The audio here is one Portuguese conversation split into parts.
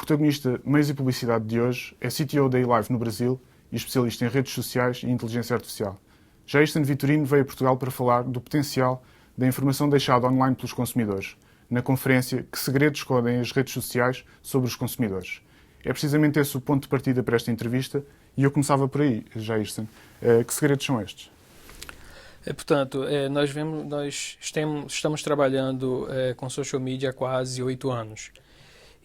protagonista Meios e Publicidade de hoje é CTO da eLive no Brasil e especialista em redes sociais e inteligência artificial. Jason Vitorino veio a Portugal para falar do potencial da informação deixada online pelos consumidores, na conferência Que Segredos Escondem as Redes Sociais sobre os Consumidores. É precisamente esse o ponto de partida para esta entrevista e eu começava por aí, Jason. Que segredos são estes? Portanto, nós estamos trabalhando com social media há quase 8 anos.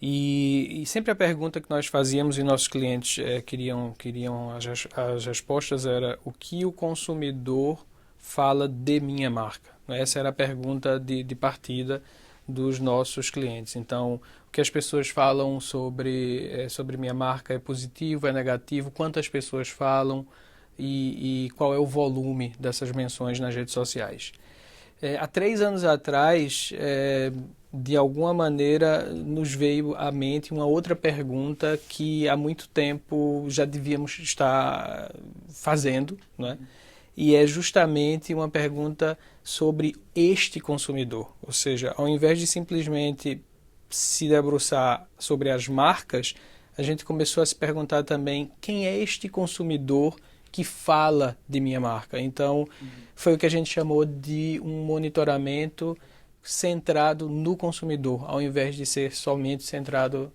E sempre a pergunta que nós fazíamos e nossos clientes queriam as respostas era: o que o consumidor fala de minha marca? Essa era a pergunta de partida dos nossos clientes. Então, o que as pessoas falam sobre minha marca é positivo, é negativo? Quantas pessoas falam e qual é o volume dessas menções nas redes sociais? Há 3 anos atrás, de alguma maneira, nos veio à mente uma outra pergunta que há muito tempo já devíamos estar fazendo, né? E é justamente uma pergunta sobre este consumidor. Ou seja, ao invés de simplesmente se debruçar sobre as marcas, a gente começou a se perguntar também: quem é este consumidor que fala de minha marca? Então, foi o que a gente chamou de um monitoramento centrado no consumidor, ao invés de ser somente centrado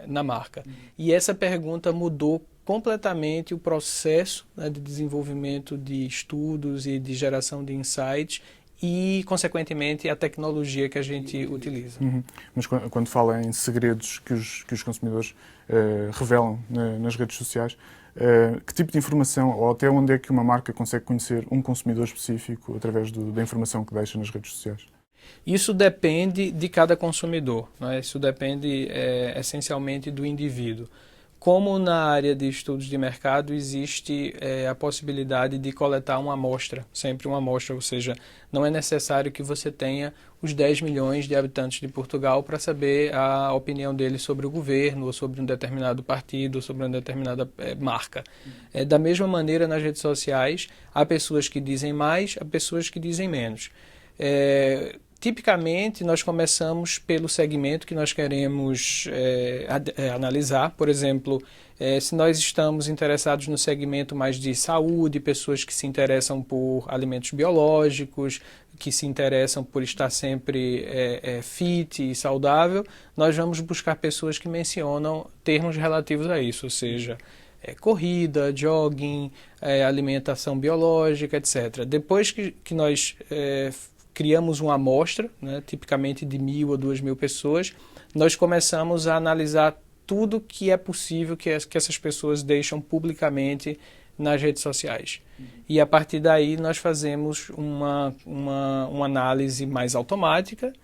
na marca. E essa pergunta mudou completamente o processo, né, de desenvolvimento de estudos e de geração de insights e, consequentemente, a tecnologia que a gente utiliza. Mas quando fala em segredos que os consumidores revelam nas redes sociais, que tipo de informação, ou até onde é que uma marca consegue conhecer um consumidor específico através da informação que deixa nas redes sociais? Isso depende de cada consumidor, né? Isso depende essencialmente do indivíduo. Como na área de estudos de mercado existe a possibilidade de coletar uma amostra, sempre uma amostra, ou seja, não é necessário que você tenha os 10 milhões de habitantes de Portugal para saber a opinião deles sobre o governo, ou sobre um determinado partido, ou sobre uma determinada marca. Da mesma maneira, nas redes sociais, há pessoas que dizem mais, há pessoas que dizem menos. Tipicamente, nós começamos pelo segmento que nós queremos analisar. Por exemplo, se nós estamos interessados no segmento mais de saúde, pessoas que se interessam por alimentos biológicos, que se interessam por estar sempre fit e saudável, nós vamos buscar pessoas que mencionam termos relativos a isso, ou seja, corrida, jogging, alimentação biológica, etc. Depois que nós criamos uma amostra, né, tipicamente de 1.000 a 2.000 pessoas, nós começamos a analisar tudo que é possível que essas pessoas deixam publicamente nas redes sociais. E a partir daí nós fazemos uma análise mais automática,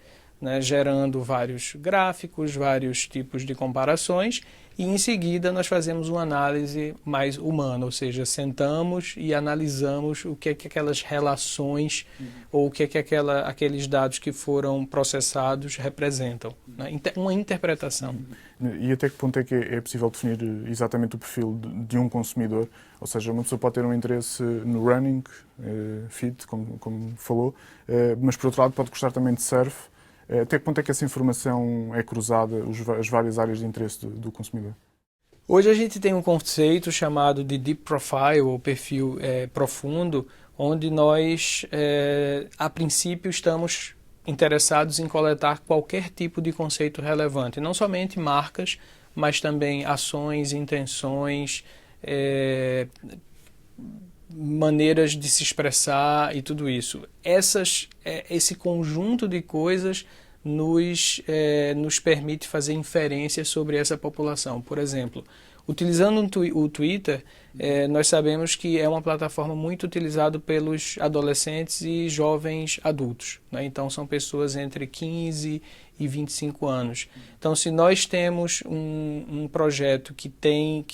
né, gerando vários gráficos, vários tipos de comparações, e em seguida nós fazemos uma análise mais humana, ou seja, sentamos e analisamos o que é que aquelas relações ou o que é que aqueles dados que foram processados representam, né? Uma interpretação. E até que ponto é que é possível definir exatamente o perfil de um consumidor? Ou seja, uma pessoa pode ter um interesse no running, fit, como falou, mas por outro lado pode gostar também de surf. Até que ponto é que essa informação é cruzada, as várias áreas de interesse do consumidor? Hoje a gente tem um conceito chamado de Deep Profile, ou perfil profundo, onde nós, a princípio, estamos interessados em coletar qualquer tipo de conceito relevante, não somente marcas, mas também ações, intenções, maneiras de se expressar e tudo isso. Esse conjunto de coisas nos permite fazer inferências sobre essa população. Por exemplo, utilizando o Twitter, nós sabemos que é uma plataforma muito utilizada pelos adolescentes e jovens adultos, né? Então, são pessoas entre 15 e 25 anos. Então, se nós temos um projeto que tem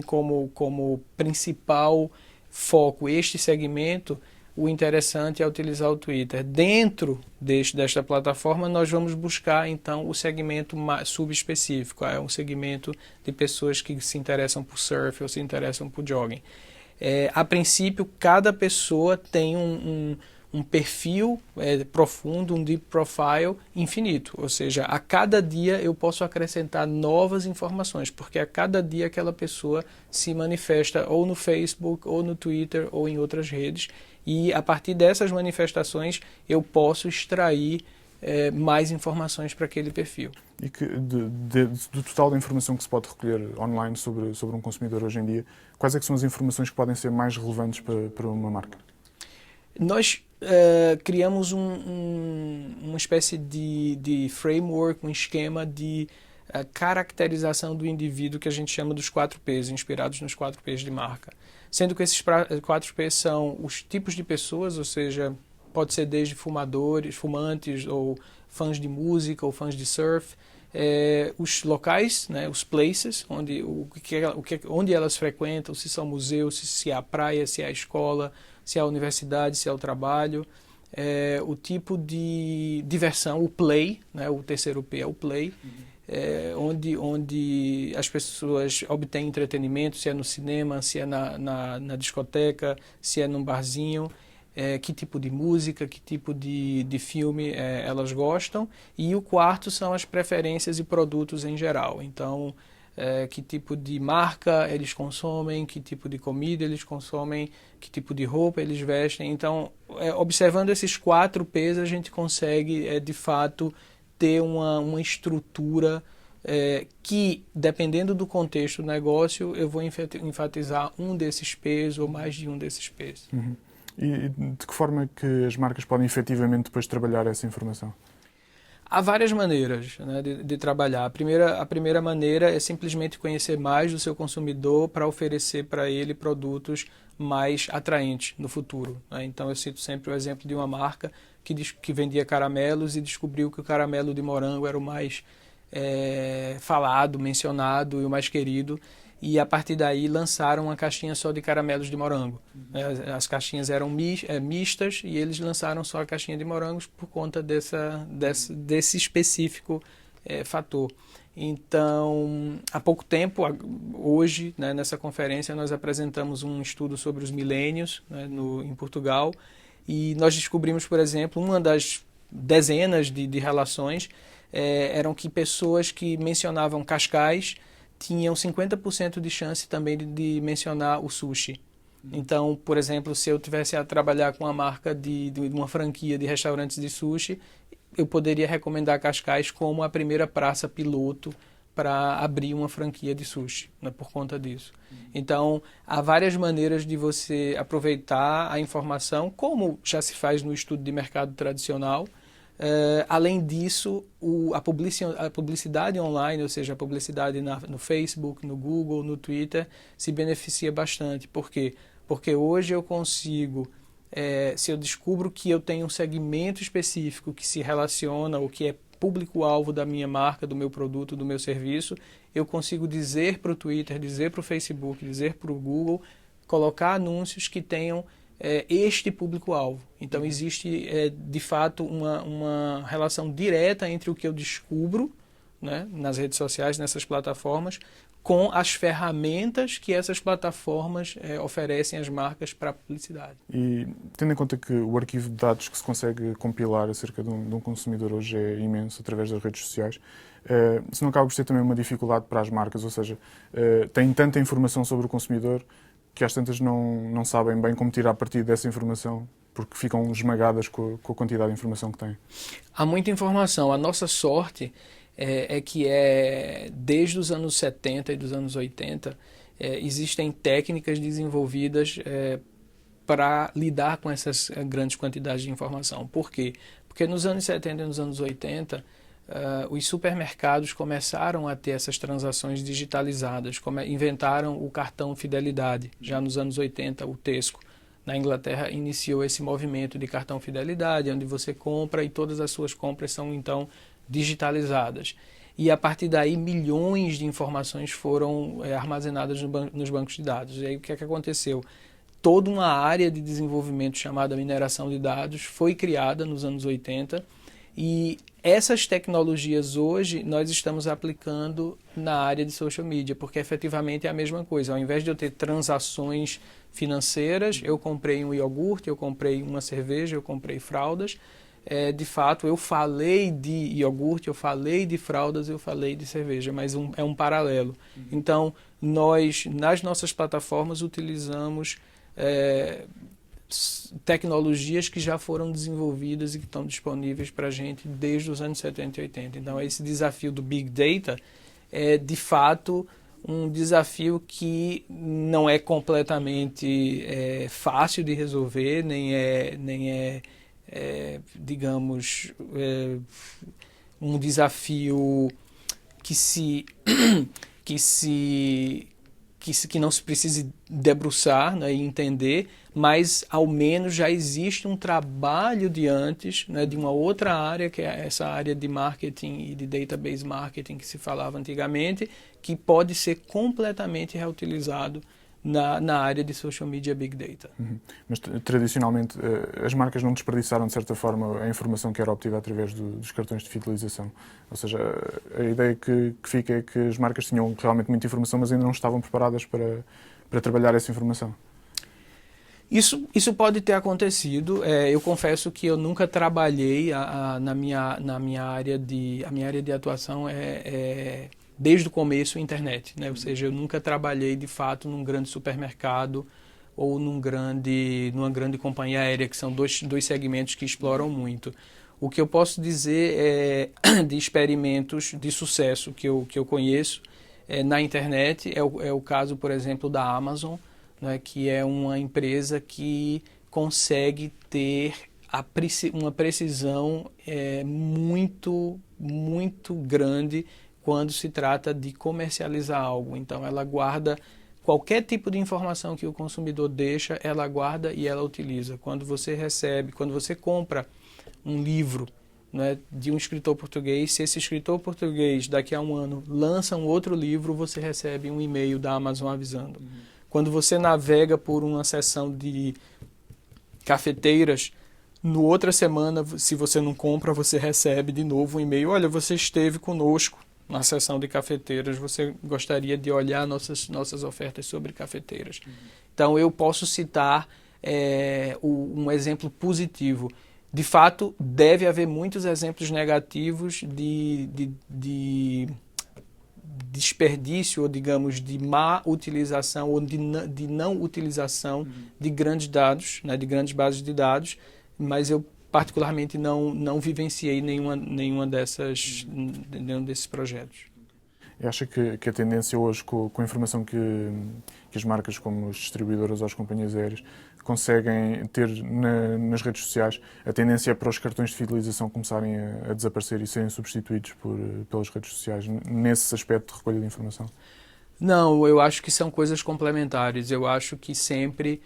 como principal foco este segmento, o interessante é utilizar o Twitter. Dentro desta plataforma, nós vamos buscar, então, o segmento subespecífico. É um segmento de pessoas que se interessam por surf ou se interessam por jogging. A princípio, cada pessoa tem um perfil profundo, um deep profile infinito. Ou seja, a cada dia eu posso acrescentar novas informações, porque a cada dia aquela pessoa se manifesta ou no Facebook, ou no Twitter, ou em outras redes, e a partir dessas manifestações eu posso extrair mais informações para aquele perfil. E que do total da informação que se pode recolher online sobre um consumidor hoje em dia, quais é que são as informações que podem ser mais relevantes para uma marca? Nós criamos uma espécie de framework, um esquema de caracterização do indivíduo que a gente chama dos 4Ps, inspirados nos 4Ps de marca. Sendo que esses 4Ps são os tipos de pessoas, ou seja, pode ser desde fumantes, ou fãs de música, ou fãs de surf, os locais, né, os places, onde elas frequentam, se são museus, se é a praia, se é a escola, se é a universidade, se é o trabalho, o tipo de diversão, o play, né, o terceiro P é o play, onde as pessoas obtêm entretenimento, se é no cinema, se é na discoteca, se é num barzinho, que tipo de música, que tipo de filme elas gostam. E o quarto são as preferências e produtos em geral. Então, que tipo de marca eles consomem, que tipo de comida eles consomem, que tipo de roupa eles vestem. Então, observando esses 4Ps, a gente consegue, de fato, ter uma estrutura que, dependendo do contexto do negócio, eu vou enfatizar um desses Ps ou mais de um desses Ps. Uhum. E de que forma é que as marcas podem efetivamente depois trabalhar essa informação? Há várias maneiras, né, de trabalhar. A primeira maneira é simplesmente conhecer mais do seu consumidor para oferecer para ele produtos mais atraentes no futuro, né? Então eu cito sempre o exemplo de uma marca que vendia caramelos e descobriu que o caramelo de morango era o mais falado, mencionado e o mais querido. E a partir daí lançaram uma caixinha só de caramelos de morango. As caixinhas eram mistas e eles lançaram só a caixinha de morangos por conta desse específico fator. Então, há pouco tempo, hoje, né, nessa conferência, nós apresentamos um estudo sobre os milênios, né, em Portugal, e nós descobrimos, por exemplo, uma das dezenas de relações eram que pessoas que mencionavam Cascais tinham 50% de chance também de mencionar o sushi. Então, por exemplo, se eu tivesse a trabalhar com uma marca de uma franquia de restaurantes de sushi, eu poderia recomendar Cascais como a primeira praça piloto para abrir uma franquia de sushi, né, por conta disso. Então, há várias maneiras de você aproveitar a informação, como já se faz no estudo de mercado tradicional. Além disso, a publicidade online, ou seja, a publicidade no Facebook, no Google, no Twitter, se beneficia bastante. Por quê? Porque hoje eu consigo, se eu descubro que eu tenho um segmento específico que se relaciona ou que é público-alvo da minha marca, do meu produto, do meu serviço, eu consigo dizer para o Twitter, dizer para o Facebook, dizer para o Google, colocar anúncios que tenham este público-alvo. Então, existe, de fato, uma relação direta entre o que eu descubro, né, nas redes sociais, nessas plataformas, com as ferramentas que essas plataformas oferecem às marcas para a publicidade. E tendo em conta que o arquivo de dados que se consegue compilar acerca de um consumidor hoje é imenso através das redes sociais, se não acaba por ser também uma dificuldade para as marcas, ou seja, têm tanta informação sobre o consumidor que às tantas não sabem bem como tirar partido dessa informação, porque ficam esmagadas com a quantidade de informação que têm. Há muita informação. A nossa sorte é que desde os anos 70 e dos anos 80, existem técnicas desenvolvidas para lidar com essas grandes quantidades de informação. Por quê? Porque nos anos 70 e nos anos 80, os supermercados começaram a ter essas transações digitalizadas, inventaram o cartão Fidelidade. Já nos anos 80, o Tesco, na Inglaterra, iniciou esse movimento de cartão Fidelidade, onde você compra e todas as suas compras são, então, digitalizadas. E, a partir daí, milhões de informações foram armazenadas nos bancos de dados. E aí, o que é que aconteceu? Toda uma área de desenvolvimento chamada mineração de dados foi criada nos anos 80, e essas tecnologias hoje nós estamos aplicando na área de social media, porque efetivamente é a mesma coisa. Ao invés de eu ter transações financeiras, eu comprei um iogurte, eu comprei uma cerveja, eu comprei fraldas. De fato, eu falei de iogurte, eu falei de fraldas, eu falei de cerveja, mas é um paralelo. Então, nós, nas nossas plataformas, utilizamos tecnologias que já foram desenvolvidas e que estão disponíveis para a gente desde os anos 70 e 80. Então, esse desafio do Big Data é, de fato, um desafio que não é completamente fácil de resolver, nem é digamos, um desafio que não se precise debruçar, né, e entender, mas ao menos já existe um trabalho de antes, né, de uma outra área, que é essa área de marketing e de database marketing que se falava antigamente, que pode ser completamente reutilizado na área de social media big data. Mas tradicionalmente as marcas não desperdiçaram de certa forma a informação que era obtida através dos cartões de fidelização. Ou seja, a ideia que fica é que as marcas tinham realmente muita informação, mas ainda não estavam preparadas para trabalhar essa informação. Isso pode ter acontecido. Eu confesso que eu nunca trabalhei na minha área de atuação desde o começo, internet, né? Ou seja, eu nunca trabalhei de fato num grande supermercado ou numa grande companhia aérea, que são dois segmentos que exploram muito. O que eu posso dizer de experimentos de sucesso que eu conheço na internet é o caso, por exemplo, da Amazon, né, que é uma empresa que consegue ter uma precisão muito, muito grande quando se trata de comercializar algo. Então, ela guarda qualquer tipo de informação que o consumidor deixa, ela guarda e ela utiliza. Quando você compra um livro, né, de um escritor português, se esse escritor português daqui a um ano lança um outro livro, você recebe um e-mail da Amazon avisando. Quando você navega por uma seção de cafeteiras, no outra semana, se você não compra, você recebe de novo um e-mail: olha, você esteve conosco na seção de cafeteiras, você gostaria de olhar nossas ofertas sobre cafeteiras. Então, eu posso citar um exemplo positivo. De fato, deve haver muitos exemplos negativos de desperdício, ou digamos, de má utilização ou de não utilização de grandes dados, né, de grandes bases de dados, mas eu particularmente não vivenciei nenhum desses projetos. E acha que a tendência hoje, com a informação que as marcas, como as distribuidoras ou as companhias aéreas, conseguem ter nas redes sociais, a tendência é para os cartões de fidelização começarem a desaparecer e serem substituídos pelas redes sociais, nesse aspecto de recolha de informação? Não, eu acho que são coisas complementares. Eu acho que sempre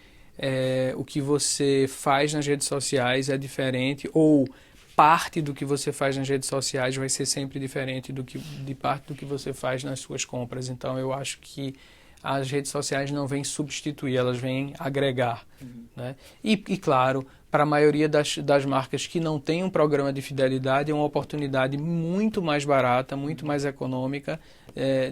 o que você faz nas redes sociais é diferente, ou parte do que você faz nas redes sociais vai ser sempre diferente de parte do que você faz nas suas compras. Então, eu acho que as redes sociais não vêm substituir, elas vêm agregar. Né? E, claro, para a maioria das marcas que não tem um programa de fidelidade, é uma oportunidade muito mais barata, muito mais econômica,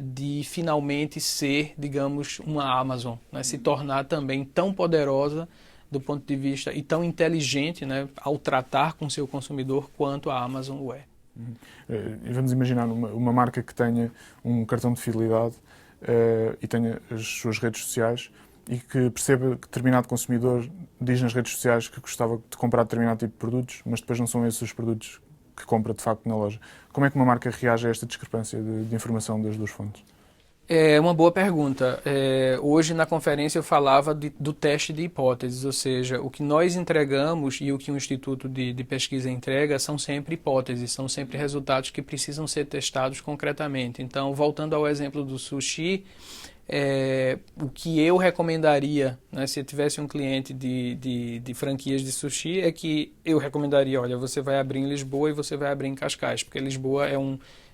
de finalmente ser, digamos, uma Amazon, né? Se tornar também tão poderosa do ponto de vista e tão inteligente, né, ao tratar com seu consumidor quanto a Amazon o é. E vamos imaginar uma marca que tenha um cartão de fidelidade e tenha as suas redes sociais e que perceba que determinado consumidor diz nas redes sociais que gostava de comprar determinado tipo de produtos, mas depois não são esses os produtos que compra de facto na loja. Como é que uma marca reage a esta discrepância de informação das duas fontes? É uma boa pergunta. Hoje na conferência eu falava do teste de hipóteses, ou seja, o que nós entregamos e o que um instituto de pesquisa entrega são sempre hipóteses, são sempre resultados que precisam ser testados concretamente. Então, voltando ao exemplo do sushi, o que eu recomendaria, né, se eu tivesse um cliente de franquias de sushi, é que eu recomendaria: olha, você vai abrir em Lisboa e você vai abrir em Cascais, porque Lisboa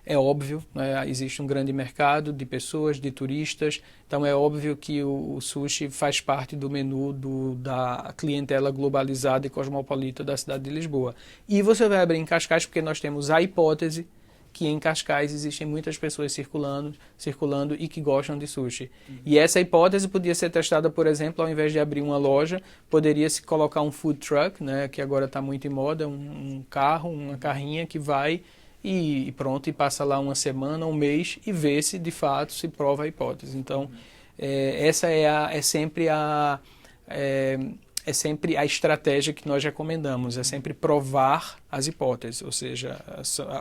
é óbvio, né, existe um grande mercado de pessoas, de turistas, então é óbvio que o sushi faz parte do menu da clientela globalizada e cosmopolita da cidade de Lisboa. E você vai abrir em Cascais porque nós temos a hipótese que em Cascais existem muitas pessoas circulando e que gostam de sushi. E essa hipótese podia ser testada, por exemplo, ao invés de abrir uma loja, poderia-se colocar um food truck, né, que agora está muito em moda, um carro, uma carrinha que vai e pronto, e passa lá uma semana, um mês, e vê se de fato se prova a hipótese. Então, essa é sempre a estratégia que nós recomendamos, é sempre provar as hipóteses, ou seja,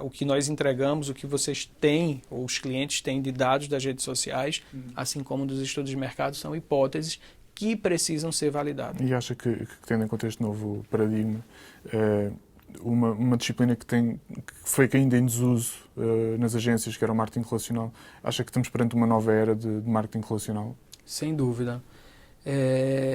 o que nós entregamos, o que vocês têm, ou os clientes têm de dados das redes sociais, assim como dos estudos de mercado, são hipóteses que precisam ser validadas. E acha que tendo em conta este novo paradigma, uma disciplina que foi caindo em desuso nas agências, que era o marketing relacional, acha que estamos perante uma nova era de marketing relacional? Sem dúvida.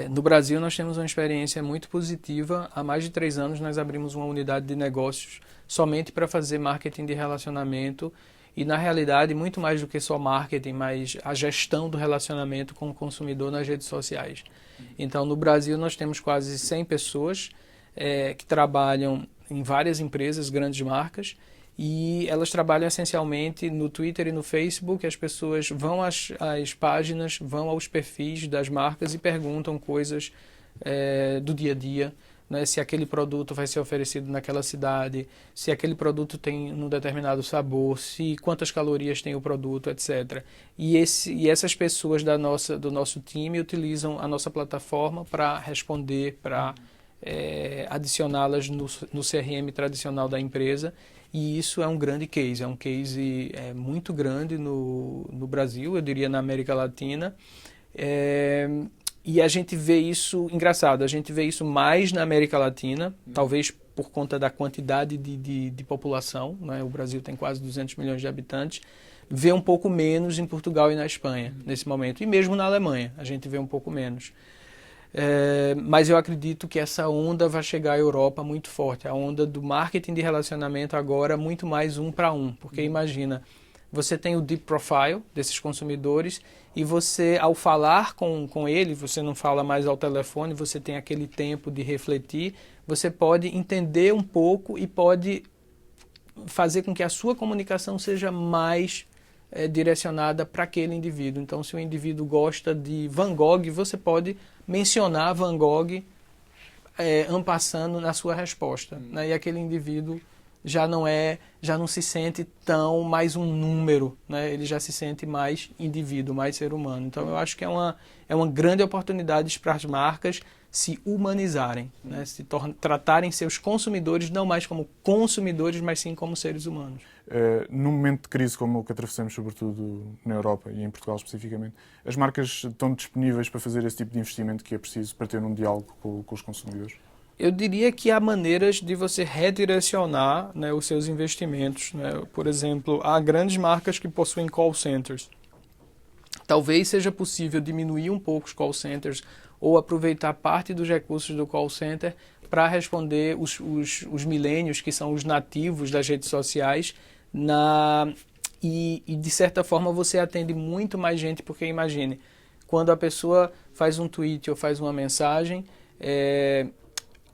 No Brasil, nós temos uma experiência muito positiva. Há mais de 3 anos, nós abrimos uma unidade de negócios somente para fazer marketing de relacionamento e, na realidade, muito mais do que só marketing, mas a gestão do relacionamento com o consumidor nas redes sociais. Então, no Brasil, nós temos quase 100 pessoas que trabalham em várias empresas, grandes marcas, e elas trabalham essencialmente no Twitter e no Facebook. As pessoas vão às páginas, vão aos perfis das marcas e perguntam coisas do dia a dia, né? Se aquele produto vai ser oferecido naquela cidade, se aquele produto tem um determinado sabor, se quantas calorias tem o produto, etc. E essas pessoas do nosso time utilizam a nossa plataforma para responder, para adicioná-las no CRM tradicional da empresa. E isso é um grande case, é um case muito grande no Brasil, eu diria na América Latina. E a gente vê isso, engraçado, a gente vê isso mais na América Latina, talvez por conta da quantidade de população, né? O Brasil tem quase 200 milhões de habitantes, vê um pouco menos em Portugal e na Espanha nesse momento, e mesmo na Alemanha a gente vê um pouco menos. Mas eu acredito que essa onda vai chegar à Europa muito forte, a onda do marketing de relacionamento agora muito mais 1 para 1, porque imagina, você tem o deep profile desses consumidores e você, ao falar com ele, você não fala mais ao telefone, você tem aquele tempo de refletir, você pode entender um pouco e pode fazer com que a sua comunicação seja mais direcionada para aquele indivíduo. Então, se o indivíduo gosta de Van Gogh, você pode mencionar Van Gogh en passant na sua resposta, né? E aquele indivíduo já não se sente tão mais um número, né? Ele já se sente mais indivíduo, mais ser humano. Então, eu acho que é uma grande oportunidade para as marcas se humanizarem, né? Tratarem seus consumidores não mais como consumidores, mas sim como seres humanos. Num momento de crise como o que atravessamos, sobretudo na Europa e em Portugal especificamente, as marcas estão disponíveis para fazer esse tipo de investimento que é preciso para ter um diálogo com os consumidores? Eu diria que há maneiras de você redirecionar, né, os seus investimentos, né? Por exemplo, há grandes marcas que possuem call centers. Talvez seja possível diminuir um pouco os call centers ou aproveitar parte dos recursos do call center para responder os milênios, que são os nativos das redes sociais, e de certa forma você atende muito mais gente, porque imagine, quando a pessoa faz um tweet ou faz uma mensagem,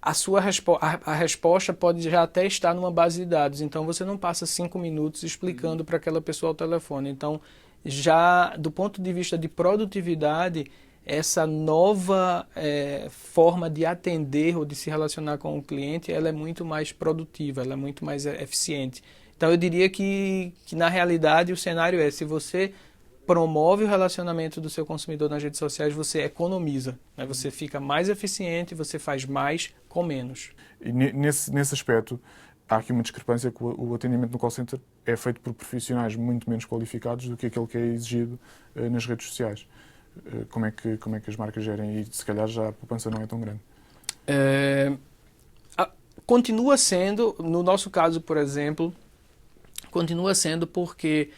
a resposta pode já até estar numa base de dados, então você não passa 5 minutos explicando para aquela pessoa ao telefone. Então, já do ponto de vista de produtividade, essa nova forma de atender ou de se relacionar com o cliente, ela é muito mais produtiva, ela é muito mais eficiente. Então, eu diria que na realidade o cenário se você promove o relacionamento do seu consumidor nas redes sociais, você economiza, né? Você fica mais eficiente, você faz mais com menos. E nesse aspecto, há aqui uma discrepância que o atendimento no call center é feito por profissionais muito menos qualificados do que aquele que é exigido nas redes sociais. Como é que as marcas gerem? E se calhar já a poupança não é tão grande. Continua sendo, no nosso caso, por exemplo, continua sendo porque,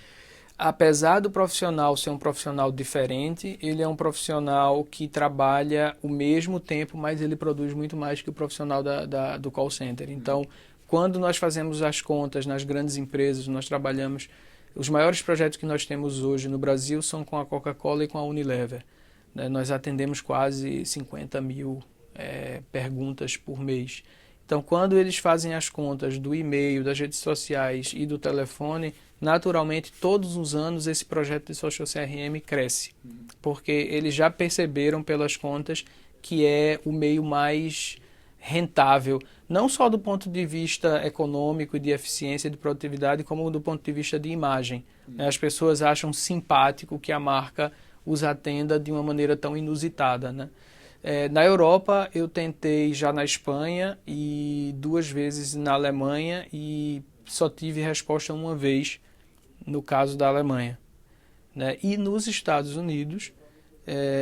apesar do profissional ser um profissional diferente, ele é um profissional que trabalha o mesmo tempo, mas ele produz muito mais que o profissional do call center. Então, quando nós fazemos as contas nas grandes empresas, nós trabalhamos... Os maiores projetos que nós temos hoje no Brasil são com a Coca-Cola e com a Unilever, né? Nós atendemos quase 50 mil perguntas por mês. Então, quando eles fazem as contas do e-mail, das redes sociais e do telefone, naturalmente, todos os anos esse projeto de Social CRM cresce, porque eles já perceberam pelas contas que é o meio mais rentável, não só do ponto de vista econômico e de eficiência e de produtividade, como do ponto de vista de imagem. As pessoas acham simpático que a marca os atenda de uma maneira tão inusitada, né? Na Europa, eu tentei já na Espanha e 2 vezes na Alemanha e só tive resposta uma vez no caso da Alemanha, né? E nos Estados Unidos,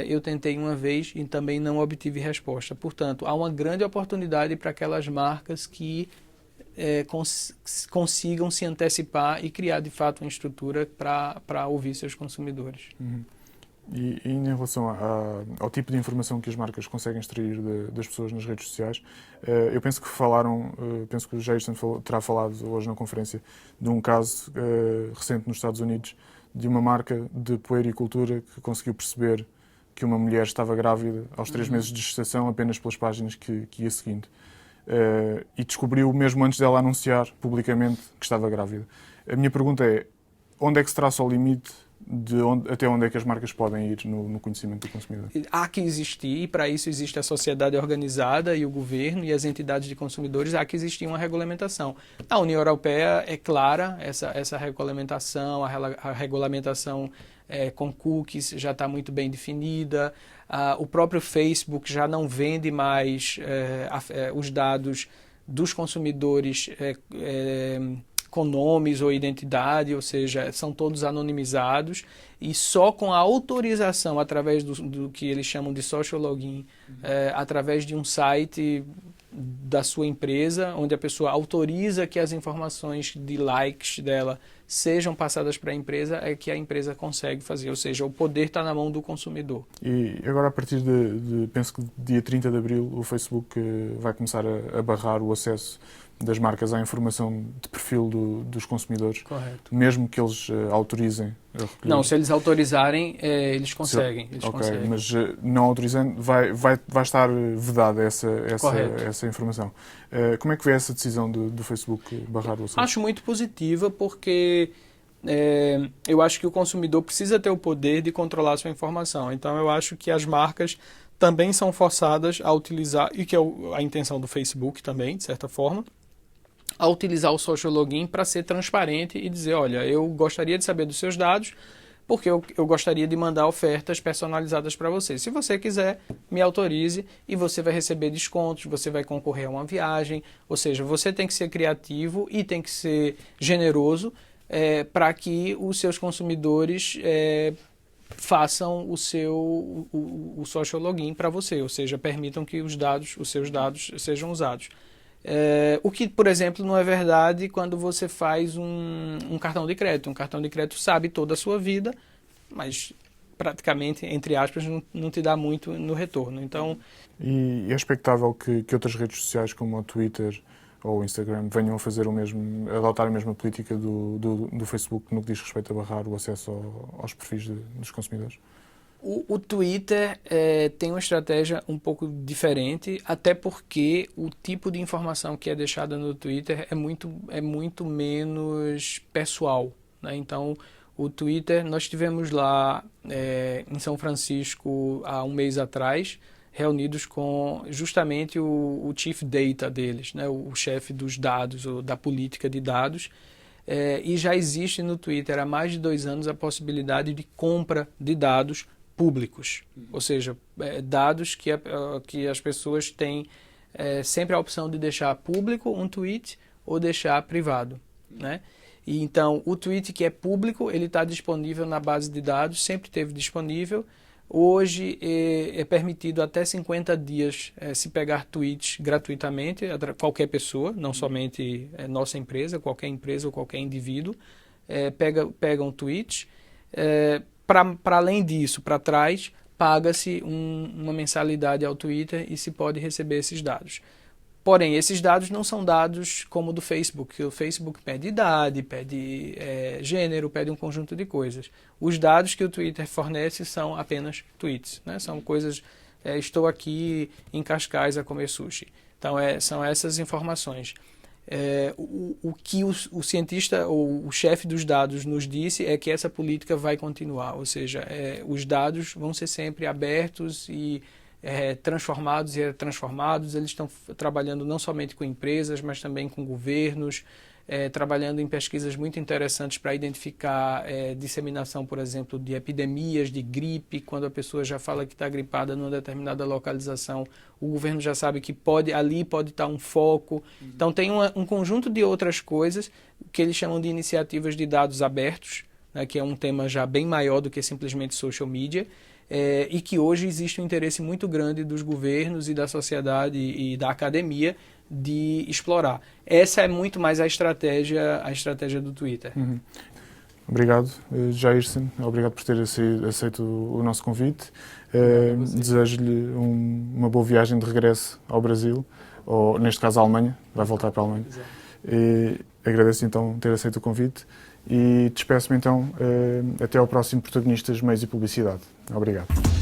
eu tentei uma vez e também não obtive resposta. Portanto, há uma grande oportunidade para aquelas marcas que consigam se antecipar e criar de fato uma estrutura para ouvir seus consumidores. Uhum. E em relação ao tipo de informação que as marcas conseguem extrair das pessoas nas redes sociais, eu penso que penso que o Jason terá falado hoje na conferência de um caso recente nos Estados Unidos de uma marca de puericultura que conseguiu perceber que uma mulher estava grávida aos 3 meses de gestação apenas pelas páginas que ia seguindo. E descobriu mesmo antes dela anunciar publicamente que estava grávida. A minha pergunta é, onde é que se traça o limite até onde é que as marcas podem ir no conhecimento do consumidor? Há que existir, e para isso existe a sociedade organizada e o governo e as entidades de consumidores, há que existir uma regulamentação. A União Europeia é clara, essa regulamentação, a regulamentação com cookies já está muito bem definida, o próprio Facebook já não vende mais os dados dos consumidores com nomes ou identidade, ou seja, são todos anonimizados e só com a autorização através do que eles chamam de social login, através de um site da sua empresa, onde a pessoa autoriza que as informações de likes dela sejam passadas para a empresa, é que a empresa consegue fazer, ou seja, o poder está na mão do consumidor. E agora, a partir penso que dia 30 de abril, o Facebook vai começar a barrar o acesso das marcas à informação de perfil dos consumidores. Correto. Mesmo que eles autorizem a recolher. Não, se eles autorizarem, eles conseguem. Conseguem. Mas não autorizando, vai estar vedada essa informação. Como é que vê essa decisão do Facebook barrar o acesso? Acho muito positiva porque eu acho que o consumidor precisa ter o poder de controlar a sua informação. Então eu acho que as marcas também são forçadas a utilizar, e que é a intenção do Facebook também, de certa forma, a utilizar o social login para ser transparente e dizer, olha, eu gostaria de saber dos seus dados, porque eu gostaria de mandar ofertas personalizadas para você. Se você quiser, me autorize e você vai receber descontos, você vai concorrer a uma viagem, ou seja, você tem que ser criativo e tem que ser generoso para que os seus consumidores façam o social login para você, ou seja, permitam que os seus dados sejam usados. O que, por exemplo, não é verdade quando você faz um cartão de crédito. Um cartão de crédito sabe toda a sua vida, mas praticamente, entre aspas, não te dá muito no retorno. Então, e é expectável que outras redes sociais como o Twitter ou o Instagram venham a fazer adotar a mesma política do Facebook no que diz respeito a barrar o acesso aos perfis dos consumidores? O Twitter tem uma estratégia um pouco diferente, até porque o tipo de informação que é deixada no Twitter é muito menos pessoal, né? Então, o Twitter, nós tivemos lá em São Francisco há um mês atrás, reunidos com justamente o Chief Data deles, né? O chefe dos dados, ou da política de dados, e já existe no Twitter há mais de 2 anos a possibilidade de compra de dados públicos, ou seja, dados que as pessoas têm sempre a opção de deixar público um tweet ou deixar privado, né? E então o tweet que é público, ele está disponível na base de dados, sempre esteve disponível. Hoje é permitido até 50 dias se pegar tweets gratuitamente, qualquer pessoa, não somente nossa empresa, qualquer empresa ou qualquer indivíduo pega um tweet. Para além disso, para trás, paga-se uma mensalidade ao Twitter e se pode receber esses dados. Porém, esses dados não são dados como o do Facebook. O Facebook pede idade, pede gênero, pede um conjunto de coisas. Os dados que o Twitter fornece são apenas tweets, né? São coisas estou aqui em Cascais a comer sushi. Então, são essas informações. O que o cientista ou o chefe dos dados nos disse é que essa política vai continuar, ou seja, os dados vão ser sempre abertos e transformados e retransformados. Eles estão trabalhando não somente com empresas, mas também com governos, trabalhando em pesquisas muito interessantes para identificar disseminação, por exemplo, de epidemias, de gripe. Quando a pessoa já fala que está gripada numa determinada localização, o governo já sabe que ali pode estar um foco. Então tem um conjunto de outras coisas que eles chamam de iniciativas de dados abertos, né, que é um tema já bem maior do que simplesmente social media, e que hoje existe um interesse muito grande dos governos e da sociedade e da academia de explorar. Essa é muito mais a estratégia do Twitter. Uhum. Obrigado, Jairson. Obrigado por ter aceito o nosso convite. Desejo-lhe uma boa viagem de regresso ao Brasil, ou neste caso à Alemanha. Vai voltar para a Alemanha. Agradeço então ter aceito o convite e despeço-me então até ao próximo Protagonistas, Meios e Publicidade. Obrigado.